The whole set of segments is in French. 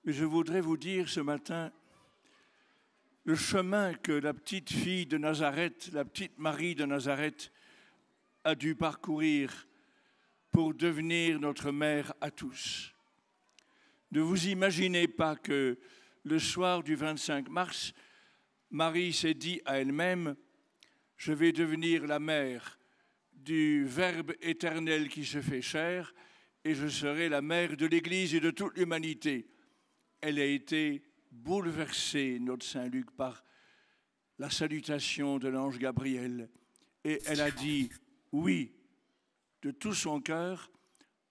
Mais je voudrais vous dire ce matin le chemin que la petite fille de Nazareth, la petite Marie de Nazareth, a dû parcourir pour devenir notre mère à tous. Ne vous imaginez pas que le soir du 25 mars, Marie s'est dit à elle-même « Je vais devenir la mère du Verbe éternel qui se fait chair et je serai la mère de l'Église et de toute l'humanité. » Elle a été bouleversée, notre Saint-Luc, par la salutation de l'ange Gabriel. Et elle a dit oui de tout son cœur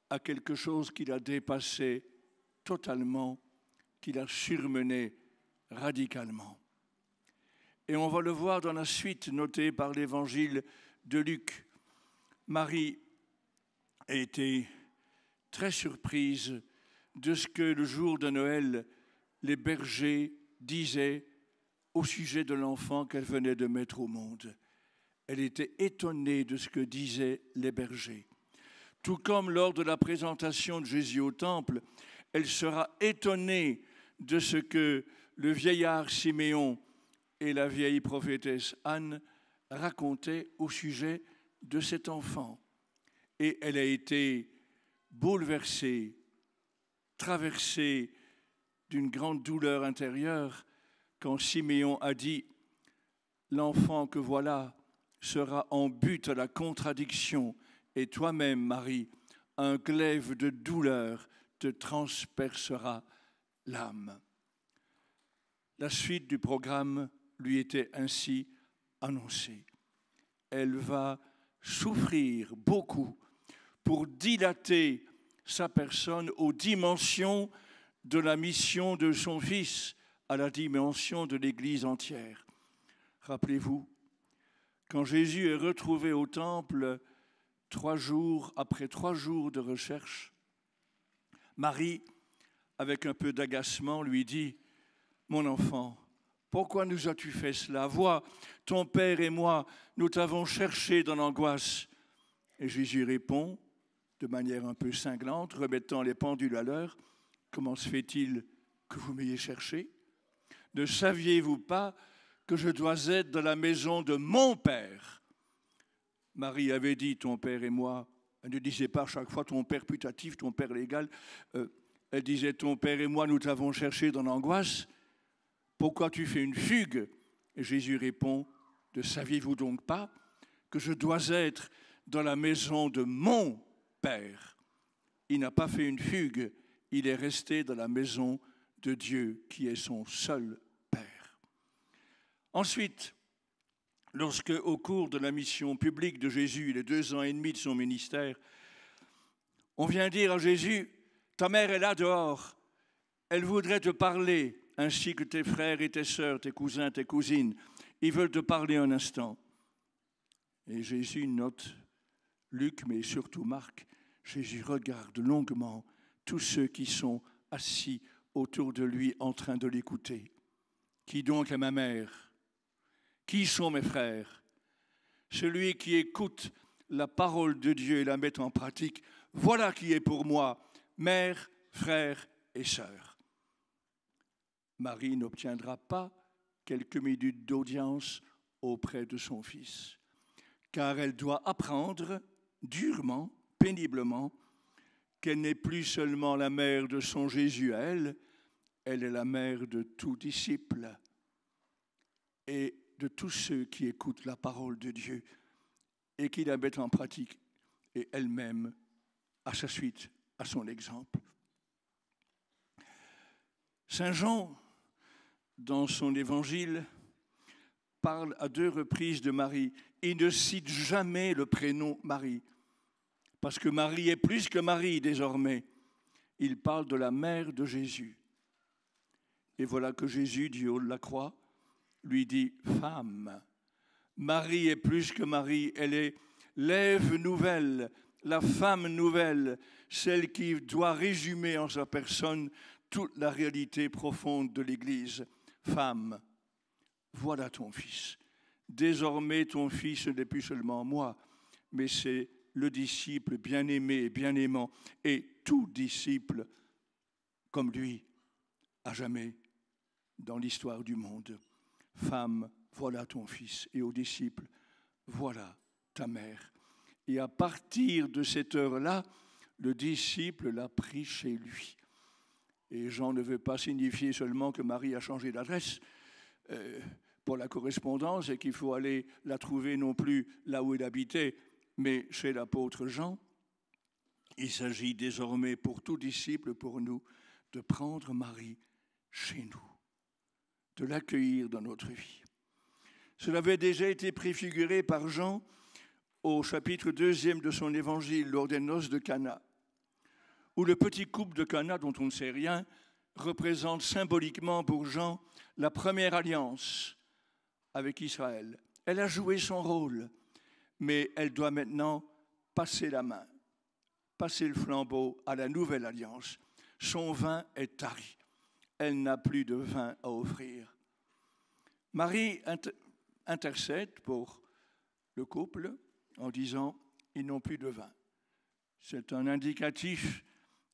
à quelque chose qui l'a dépassé totalement, qui l'a surmené radicalement. Et on va le voir dans la suite notée par l'évangile de Luc. Marie a été très surprise de ce que le jour de Noël, les bergers disaient au sujet de l'enfant qu'elle venait de mettre au monde. Elle était étonnée de ce que disaient les bergers. Tout comme lors de la présentation de Jésus au temple, elle sera étonnée de ce que le vieillard Siméon et la vieille prophétesse Anne racontaient au sujet de cet enfant. Et elle a été bouleversée, traversée d'une grande douleur intérieure quand Siméon a dit « L'enfant que voilà sera en but à la contradiction et toi-même, Marie, un glaive de douleur te transpercera l'âme. » La suite du programme lui était ainsi annoncée. Elle va souffrir beaucoup pour dilater sa personne aux dimensions de la mission de son Fils, à la dimension de l'Église entière. Rappelez-vous, quand Jésus est retrouvé au temple 3 jours, après 3 jours de recherche, Marie, avec un peu d'agacement, lui dit « Mon enfant, pourquoi nous as-tu fait cela? Vois, ton père et moi, nous t'avons cherché dans l'angoisse. » Et Jésus répond, de manière un peu cinglante, remettant les pendules à l'heure, « Comment se fait-il que vous m'ayez cherché? Ne saviez-vous pas que je dois être dans la maison de mon Père ?» Marie avait dit, ton père et moi, elle ne disait pas chaque fois ton père putatif, ton père légal, elle disait, ton père et moi, nous t'avons cherché dans l'angoisse, pourquoi tu fais une fugue? Et Jésus répond, ne saviez-vous donc pas que je dois être dans la maison de mon Père? Il n'a pas fait une fugue, il est resté dans la maison de Dieu, qui est son seul Père. Ensuite, lorsque, au cours de la mission publique de Jésus, les 2 ans et demi de son ministère, on vient dire à Jésus, ta mère est là dehors, elle voudrait te parler, ainsi que tes frères et tes sœurs, tes cousins, tes cousines, ils veulent te parler un instant. Et Jésus note, Luc, mais surtout Marc, Jésus regarde longuement tous ceux qui sont assis autour de lui en train de l'écouter. Qui donc est ma mère? Qui sont mes frères? Celui qui écoute la parole de Dieu et la met en pratique, voilà qui est pour moi mère, frère et sœur. Marie n'obtiendra pas quelques minutes d'audience auprès de son Fils, car elle doit apprendre durement, péniblement, qu'elle n'est plus seulement la mère de son Jésus à elle, elle est la mère de tout disciple et de tous ceux qui écoutent la parole de Dieu et qui la mettent en pratique, et elle-même, à sa suite, à son exemple. Saint Jean, dans son évangile, parle à 2 reprises de Marie. Il ne cite jamais le prénom Marie, parce que Marie est plus que Marie désormais. Il parle de la mère de Jésus. Et voilà que Jésus, du haut de la croix, lui dit « Femme, Marie est plus que Marie, elle est l'Ève nouvelle, la femme nouvelle, celle qui doit résumer en sa personne toute la réalité profonde de l'Église. Femme, voilà ton fils. Désormais, ton fils n'est plus seulement moi, mais c'est le disciple bien-aimé et bien-aimant. Et tout disciple, comme lui, à jamais dans l'histoire du monde. Femme, voilà ton fils. Et aux disciples, voilà ta mère. Et à partir de cette heure-là, le disciple l'a pris chez lui. Et Jean ne veut pas signifier seulement que Marie a changé d'adresse pour la correspondance et qu'il faut aller la trouver non plus là où elle habitait, mais chez l'apôtre Jean. Il s'agit désormais pour tout disciple, pour nous, de prendre Marie chez nous, de l'accueillir dans notre vie. Cela avait déjà été préfiguré par Jean au chapitre 2 de son évangile, lors des noces de Cana, où le petit couple de Cana, dont on ne sait rien, représente symboliquement pour Jean la première alliance avec Israël. Elle a joué son rôle, mais elle doit maintenant passer la main, passer le flambeau à la nouvelle alliance. Son vin est tari. Elle n'a plus de vin à offrir. Marie intercède pour le couple en disant « ils n'ont plus de vin ». C'est un indicatif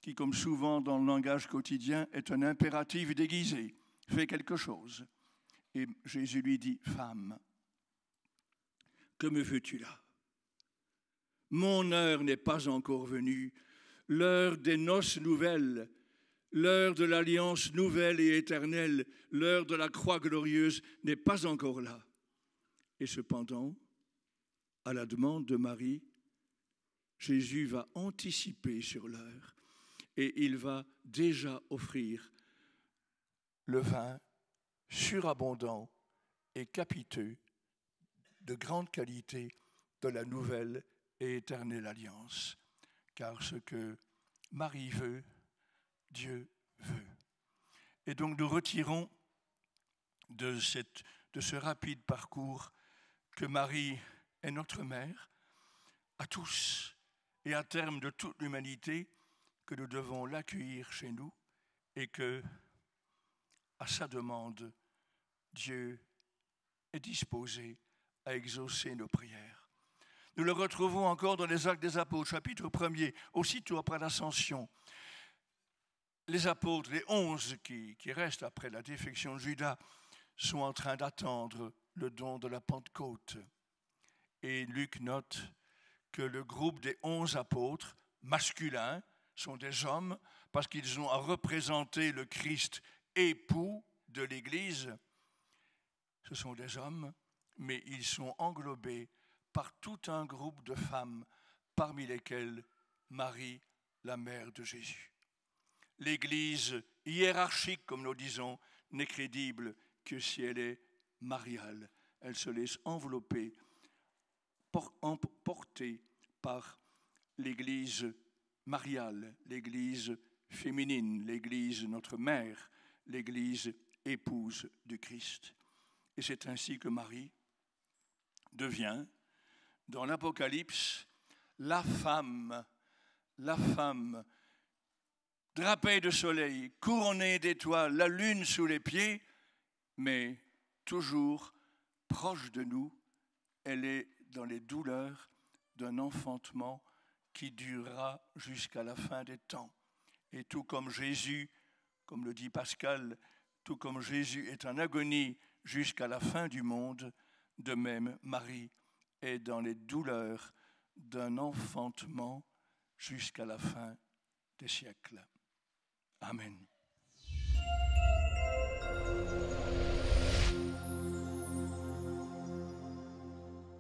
qui, comme souvent dans le langage quotidien, est un impératif déguisé. Fais quelque chose. Et Jésus lui dit « Femme, que me veux-tu là ? Mon heure n'est pas encore venue, l'heure des noces nouvelles, l'heure de l'alliance nouvelle et éternelle, l'heure de la croix glorieuse n'est pas encore là. » Et cependant, à la demande de Marie, Jésus va anticiper sur l'heure et il va déjà offrir le vin surabondant et capiteux, de grande qualité, de la nouvelle et éternelle alliance. Car ce que Marie veut, Dieu veut. Et donc nous retirons de ce rapide parcours que Marie est notre mère, à tous et à terme de toute l'humanité, que nous devons l'accueillir chez nous et que, à sa demande, Dieu est disposé à exaucer nos prières. Nous le retrouvons encore dans les Actes des Apôtres, chapitre 1er, aussitôt après l'Ascension. Les apôtres, les 11 qui restent après la défection de Judas, sont en train d'attendre le don de la Pentecôte. Et Luc note que le groupe des 11 apôtres masculins sont des hommes parce qu'ils ont à représenter le Christ époux de l'Église. Ce sont des hommes, mais ils sont englobés par tout un groupe de femmes, parmi lesquelles Marie, la mère de Jésus. L'Église hiérarchique, comme nous disons, n'est crédible que si elle est mariale. Elle se laisse envelopper, portée par l'Église mariale, l'Église féminine, l'Église notre mère, l'Église épouse du Christ. Et c'est ainsi que Marie devient, dans l'Apocalypse, la femme drapée de soleil, couronnée d'étoiles, la lune sous les pieds, mais toujours proche de nous. Elle est dans les douleurs d'un enfantement qui durera jusqu'à la fin des temps. Et tout comme Jésus, comme le dit Pascal, tout comme Jésus est en agonie jusqu'à la fin du monde, de même Marie est dans les douleurs d'un enfantement jusqu'à la fin des siècles. Amen.